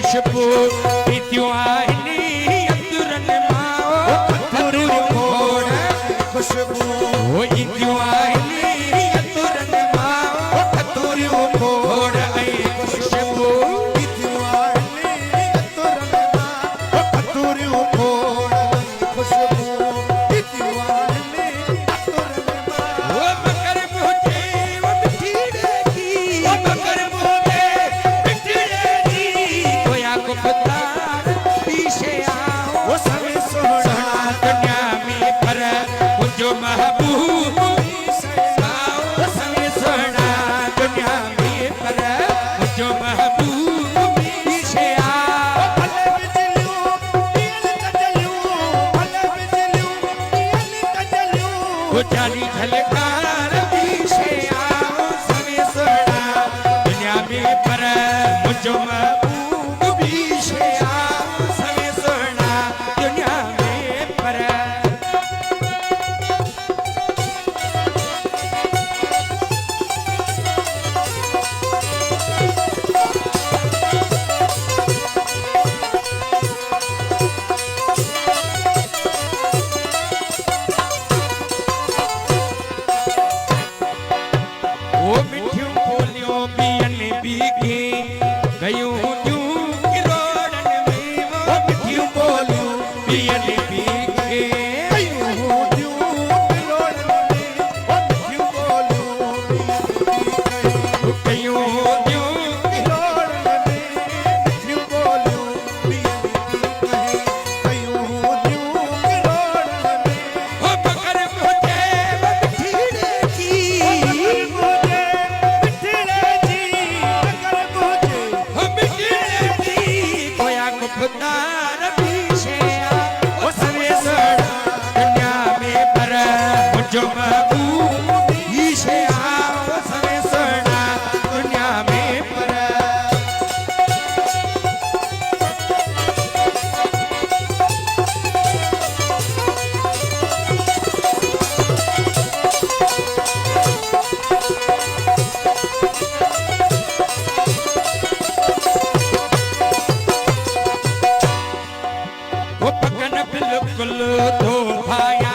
खुशबू पीतियों आईनी अंदरन माओ कतुर खोड़ खुशबू ओ इतियों आईनी अंदरन माओ कतुर खोड़ आई खुशबू पीतियों आईनी अंदरन माओ कतुर खोड़ खुशबू पीतियों आईनी अंदरन माओ ओ मकर मुझे वो मिठीड़ेगी ओ मकर मुझे मिठीड़ेगी कोया को पतार पीछे आओ वो सवे सोना दुनिया में पर मुझो महबूब आओ सवे सोना दुनिया में पर मुझो महबूब पीछे आओ भले बिजलियों दियल कजलियों भले बिजलियों दियल कजलियों वो जाली झलकार पीछे आओ सवे सोना दुनिया में पर मुझो महबूब पीछे आओ सवे सोना दुनिया में पर ओ मिठियों बोलियों बियन बीगी गयूं यूं किरोड़न में वो मिठियों बोलियों बियन बीगी कयूं दियूं बिलोड़न में ओ मिठियूं बोलियूं गयूं यूं बिलोड़न में मिठियूं बोलियूं कहे कयूं दियूं बिलोड़न में ओ मकर मुझे वो मिठीड़ेगी मुझे मिठड़े जी मगर मुझे ओ मिठीड़ेगी कोया को खुदार पीछे आ ओ सवे सोना दुनिया में पर मुझो महबूब पीछे आओ सवे सोना दुनिया में पर वो पकन बिल्कुल तो भाई